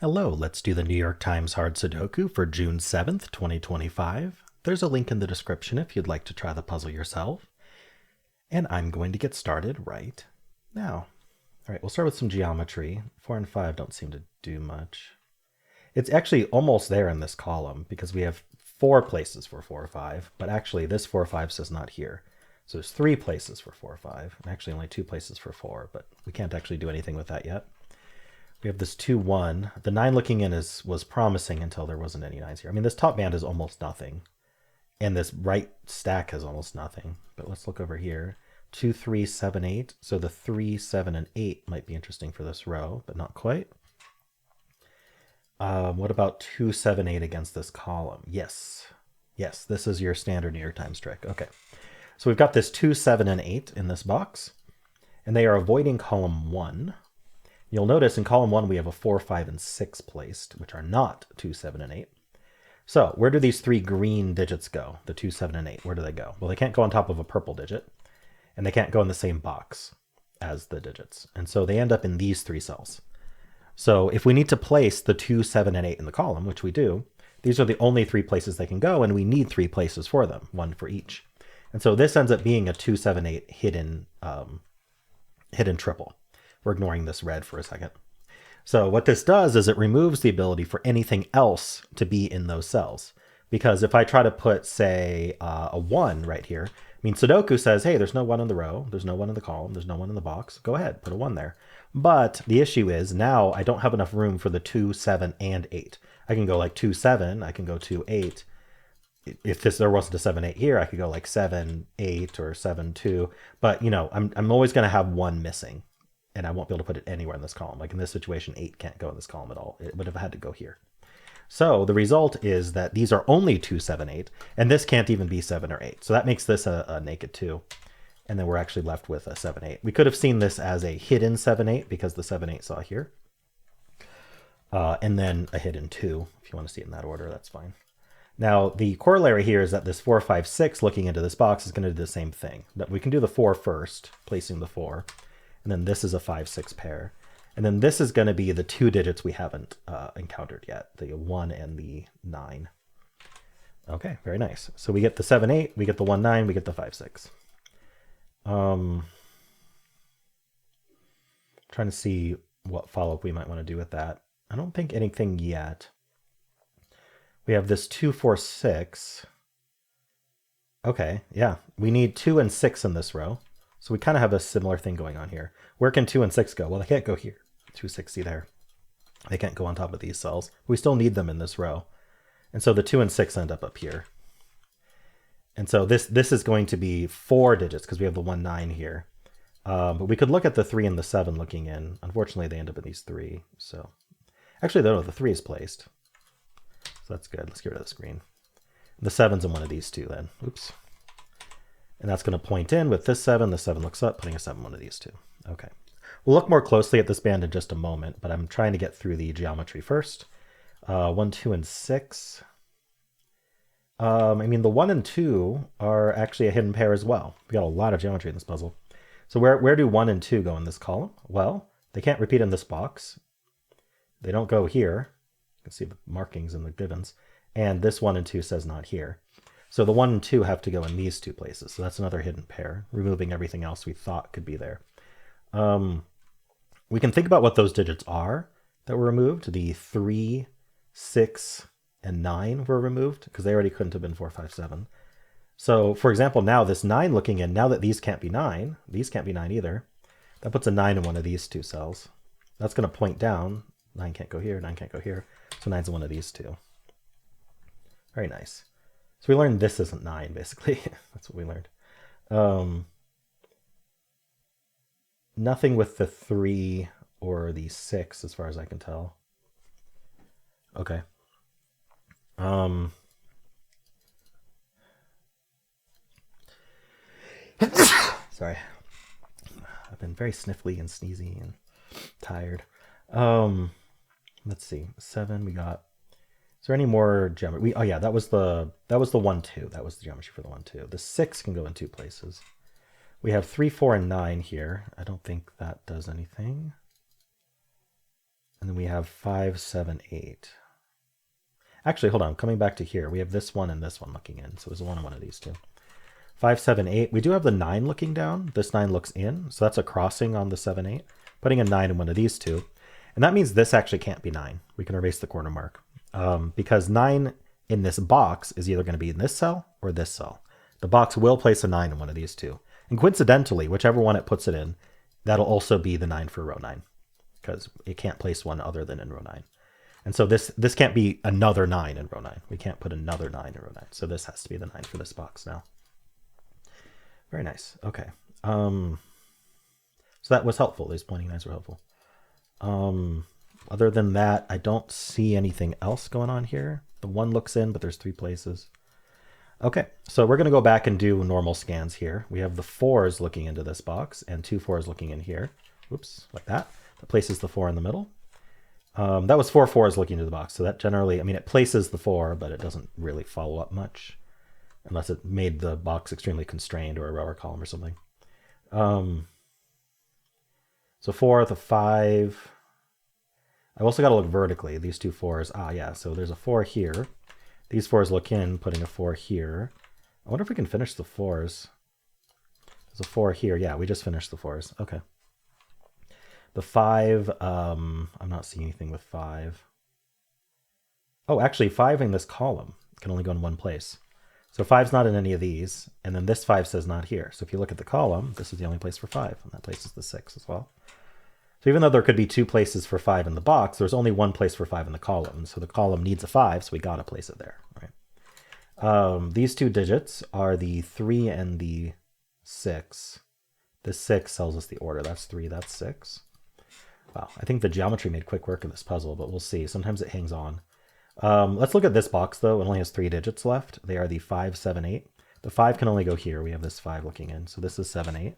Hello, let's do the New York Times Hard Sudoku for June 7th, 2025. There's a link in the description if you'd like to try the puzzle yourself. And I'm going to get started right now. All right, we'll start with some geometry. 4 and 5 don't seem to do much. It's actually almost there in this column because we have 4 places for 4 or 5, but actually this 4 or 5 says not here. So there's 3 places for 4 or 5, and actually only 2 places for 4, but we can't actually do anything with that yet. We have this 2, 1. The 9 looking in was promising until there wasn't any 9s here. I mean, this top band is almost nothing, and this right stack has almost nothing. But let's look over here. 2, 3, 7, 8. So the 3, 7, and 8 might be interesting for this row, but not quite. What about 2, 7, 8 against this column? Yes. Yes, this is your standard New York Times trick. Okay. So we've got this 2, 7, and 8 in this box, and they are avoiding column 1. You'll notice in column 1 we have a 4, 5, and 6 placed, which are not 2, 7, and 8. So where do these 3 green digits go? The 2, 7, and 8. Where do they go? Well, they can't go on top of a purple digit, and they can't go in the same box as the digits. And so they end up in these 3 cells. So if we need to place the 2, 7, and 8 in the column, which we do, these are the only 3 places they can go, and we need 3 places for them, 1 for each. And so this ends up being a 2, 7, 8 hidden triple. We're ignoring this red for a second. So what this does is it removes the ability for anything else to be in those cells. Because if I try to put, say, a 1 right here, I mean, Sudoku says, hey, there's no 1 in the row, there's no 1 in the column, there's no 1 in the box. Go ahead, put a 1 there. But the issue is now I don't have enough room for the 2, 7, and 8. I can go like 2, 7, I can go 2, 8. If there wasn't a 7, 8 here, I could go like 7, 8, or 7, 2. But, you know, I'm always going to have 1 missing. And I won't be able to put it anywhere in this column. Like in this situation, 8 can't go in this column at all. It would have had to go here. So the result is that these are only 2, 7, 8, and this can't even be 7 or 8. So that makes this a naked 2. And then we're actually left with a 7, 8. We could have seen this as a hidden 7, 8 because the 7, 8 saw here. And then a hidden 2. If you want to see it in that order, that's fine. Now, the corollary here is that this 4, 5, 6 looking into this box is going to do the same thing. We can do the 4 first, placing the 4. And then this is a 5, 6 pair. And then this is going to be the 2 digits we haven't encountered yet, the 1 and the 9. Okay, very nice. So we get the 7, 8, we get the 1, 9, we get the 5, 6. Trying to see what follow-up we might want to do with that. I don't think anything yet. We have this 2, 4, 6. Okay, yeah, we need 2 and 6 in this row. So we kind of have a similar thing going on here. Where can 2 and 6 go? Well, they can't go here. 2, 6, see there. They can't go on top of these cells. We still need them in this row. And so the 2 and 6 end up here. And so this is going to be 4 digits because we have the 1, 9 here. But we could look at the 3 and the 7 looking in. Unfortunately, they end up in these 3. So actually, no, the 3 is placed. So that's good. Let's get rid of the screen. The 7's in one of these 2 then. Oops. And that's going to point in with this 7. The 7 looks up, putting a 7 in one of these 2. Okay. We'll look more closely at this band in just a moment, but I'm trying to get through the geometry first. 1, 2, and 6. I mean, the 1 and 2 are actually a hidden pair as well. We got a lot of geometry in this puzzle. So where do 1 and 2 go in this column? Well, they can't repeat in this box. They don't go here. You can see the markings in the givens. And this 1 and 2 says not here. So the 1 and 2 have to go in these 2 places. So that's another hidden pair, removing everything else we thought could be there. We can think about what those digits are that were removed. The 3, 6, and 9 were removed because they already couldn't have been 4, 5, 7. So for example, now this 9 looking in, now that these can't be 9, these can't be 9 either. That puts a 9 in one of these 2 cells. That's going to point down. 9 can't go here, 9 can't go here. So 9's in one of these 2. Very nice. So we learned this isn't 9, basically. That's what we learned. Nothing with the 3 or the 6, as far as I can tell. Okay. Sorry. I've been very sniffly and sneezy and tired. Let's see. 7, we got... Is there any more geometry? Oh yeah, that was the 1, 2. That was the geometry for the 1, 2. The 6 can go in 2 places. We have 3, 4, and 9 here. I don't think that does anything. And then we have 5, 7, 8. Actually, hold on. Coming back to here, we have this one and this one looking in. So there's one of these two. 5, 7, 8. We do have the 9 looking down. This 9 looks in. So that's a crossing on the 7, 8. Putting a 9 in one of these two. And that means this actually can't be 9. We can erase the corner mark. Because 9 in this box is either going to be in this cell or this cell. The box will place a 9 in one of these two. And coincidentally, whichever one it puts it in, that'll also be the 9 for row 9. Because it can't place one other than in row 9. And so this can't be another 9 in row 9. We can't put another 9 in row 9. So this has to be the 9 for this box now. Very nice. Okay. So that was helpful. These pointing 9s were helpful. Other than that, I don't see anything else going on here. The 1 looks in, but there's 3 places. Okay, so we're going to go back and do normal scans here. We have the 4s looking into this box and 2 4s looking in here. Oops, like that. That places the 4 in the middle. That was 4 4s looking into the box. So that generally, I mean, it places the 4, but it doesn't really follow up much. Unless it made the box extremely constrained or a row or column or something. So 4, the 5. I've also got to look vertically. These 2 4s. Ah, yeah, so there's a 4 here. These 4s look in, putting a 4 here. I wonder if we can finish the 4s. There's a 4 here. Yeah, we just finished the 4s. Okay. The 5, I'm not seeing anything with 5. Oh, actually, 5 in this column can only go in one place. So 5's not in any of these, and then this 5 says not here. So if you look at the column, this is the only place for 5, and that place is the 6 as well. So even though there could be 2 places for 5 in the box, there's only 1 place for 5 in the column. So the column needs a 5, so we got to place it there. Right? These 2 digits are the 3 and the 6. The 6 tells us the order. That's 3, that's 6. Wow, I think the geometry made quick work of this puzzle, but we'll see. Sometimes it hangs on. Let's look at this box, though. It only has 3 digits left. They are the 5, 7, 8. The 5 can only go here. We have this 5 looking in. So this is 7, 8.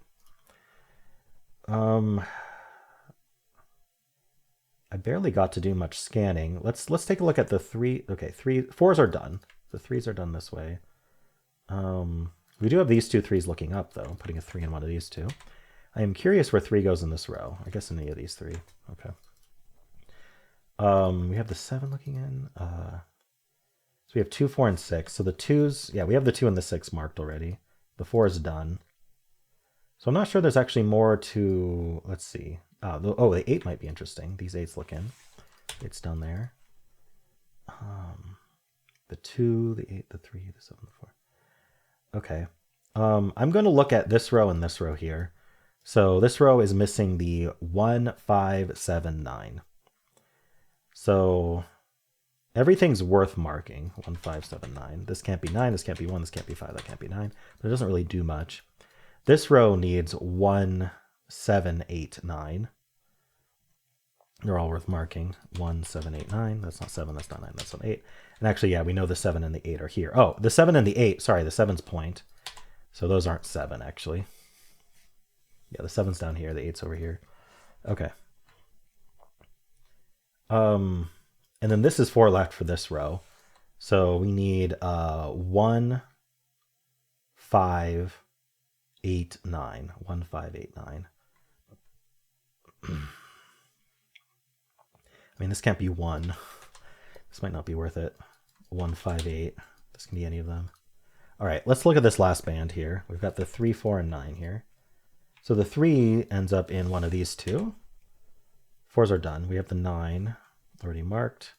I barely got to do much scanning. Let's take a look at the 3. Okay, 4s are done. The 3s are done this way. We do have these 2 3s looking up, though. I'm putting a 3 in one of these 2. I am curious where 3 goes in this row. I guess in any of these 3. Okay. We have the 7 looking in. So we have 2, 4, and 6. So the 2s, yeah, we have the 2 and the 6 marked already. The 4 is done. So I'm not sure there's actually more to, let's see. The 8 might be interesting. These 8s look in. 8's down there. The 2, the 8, the 3, the 7, the 4. Okay. I'm going to look at this row and this row here. So this row is missing the 1, 5, 7, 9. So everything's worth marking. 1, 5, 7, 9. This can't be 9, this can't be 1, this can't be 5, that can't be 9. But it doesn't really do much. This row needs 1, 7, 8, 9. They're all worth marking. 1, 7, 8, 9. That's not 7, that's not 9, that's not 8. And actually, yeah, we know the 7 and the 8 are here. Oh, the 7 and the 8, sorry, the 7's point. So those aren't 7, actually. Yeah, the 7's down here, the 8's over here. Okay. And then this is 4 left for this row. So we need 1, 5, 8, 9. 1, 5, 8, 9. I mean, this can't be 1. This might not be worth it. 1, 5, 8. This can be any of them. All right, let's look at this last band here. We've got the 3, 4, and 9 here. So the 3 ends up in one of these 2. 4s are done. We have the 9 already marked.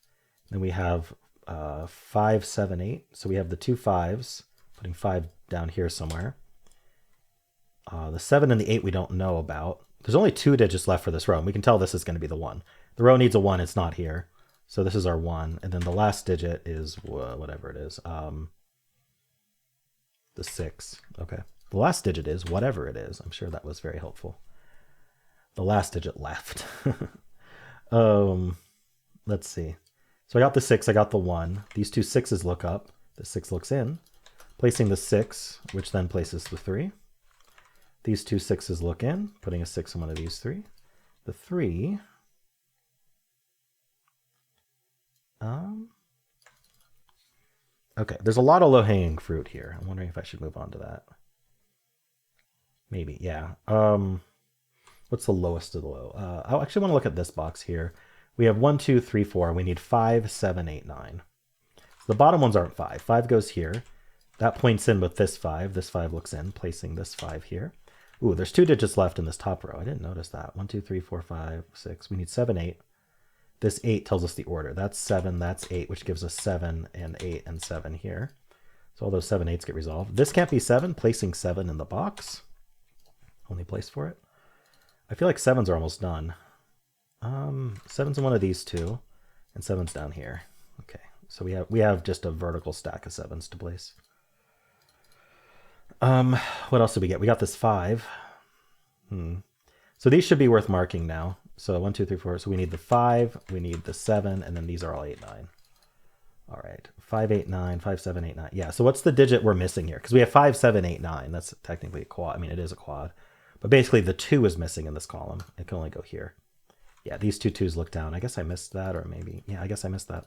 Then we have 5, 7, 8. So we have the 2 5s, putting 5 down here somewhere. The 7 and the 8 we don't know about. There's only 2 digits left for this row, and we can tell this is going to be the 1. The row needs a 1, it's not here. So this is our 1, and then the last digit is whatever it is. The 6. Okay. The last digit is whatever it is. I'm sure that was very helpful. The last digit left. Let's see. So I got the 6, I got the 1. These 2 6s look up. The 6 looks in. Placing the 6, which then places the 3. These 2 6s look in, putting a 6 in one of these 3. The 3... Okay, there's a lot of low-hanging fruit here. I'm wondering if I should move on to that. Maybe, yeah. What's the lowest of the low? I actually want to look at this box here. We have 1, 2, 3, 4. We need 5, 7, 8, 9. So the bottom ones aren't 5. 5 goes here. That points in with this 5. This 5 looks in, placing this 5 here. Ooh, there's 2 digits left in this top row. I didn't notice that. 1, 2, 3, 4, 5, 6. We need 7, 8. This 8 tells us the order. That's 7, that's 8, which gives us 7 and 8 and 7 here. So all those 7, 8s get resolved. This can't be 7, placing 7 in the box. Only place for it. I feel like 7s are almost done. 7's in one of these two, and 7's down here. Okay, so we have just a vertical stack of 7s to place. What else did we get? We got this 5. So these should be worth marking now. So 1, 2, 3, 4. So we need the 5, we need the 7, and then these are all 8, 9. All right, 5, 8, 9, 5, 7, 8, 9. Yeah, so what's the digit we're missing here? Because we have 5, 7, 8, 9. That's technically a quad. I mean, it is a quad. But basically the 2 is missing in this column. It can only go here. Yeah, these two 2s look down. I guess I missed that, or maybe, yeah, I guess I missed that.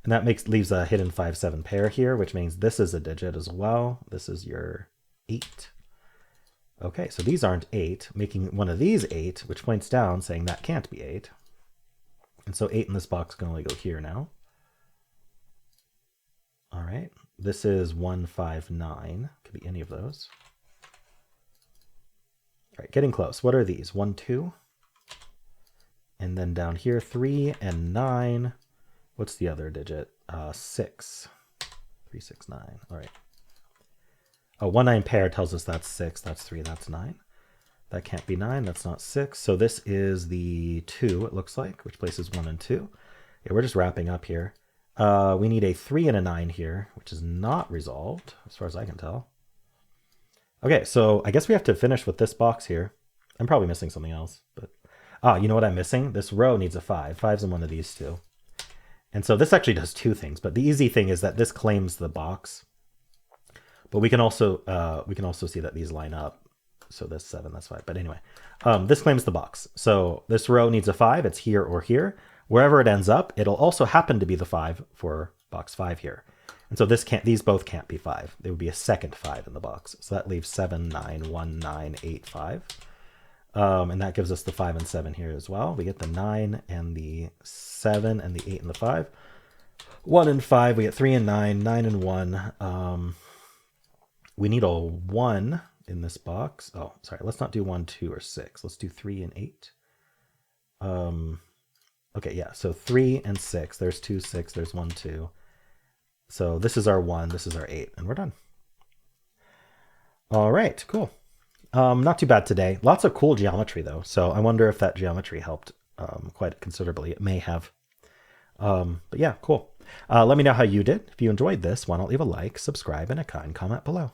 And that leaves a hidden 5, 7 pair here, which means this is a digit as well. This is your 8. Okay, so these aren't 8, making one of these 8, which points down, saying that can't be 8. And so 8 in this box can only go here now. All right, this is 1, 5, 9. Could be any of those. All right, getting close. What are these? 1, 2. And then down here, 3 and 9. What's the other digit? 6. 3, 6, 9. All right. Oh, 1, 9 pair tells us that's 6. That's 3. That's 9. That can't be 9. That's not 6. So this is the 2, it looks like, which places 1 and 2. Yeah, we're just wrapping up here. We need a 3 and a 9 here, which is not resolved, as far as I can tell. Okay, so I guess we have to finish with this box here. I'm probably missing something else, but... you know what I'm missing? This row needs a 5. 5's in one of these two. And so this actually does 2 things, but the easy thing is that this claims the box. But we can also see that these line up. So this 7, that's 5. But anyway, this claims the box. So this row needs a 5. It's here or here. Wherever it ends up, it'll also happen to be the 5 for box 5 here. And so these both can't be 5. There would be a second 5 in the box. So that leaves 7, 9, 1, 9, 8, 5. And that gives us the 5 and 7 here as well. We get the 9 and the 7 and the 8 and the 5. 1 and 5, we get 3 and 9, 9 and 1. We need a 1 in this box. Oh, sorry, let's not do 1, 2, or 6. Let's do 3 and 8. Okay, yeah, so 3 and 6. There's 2, 6, there's 1, 2. So this is our 1, this is our 8, and we're done. All right, cool. Not too bad today. Lots of cool geometry, though. So I wonder if that geometry helped quite considerably. It may have. But yeah, cool. Let me know how you did. If you enjoyed this, why not leave a like, subscribe, and a kind comment below.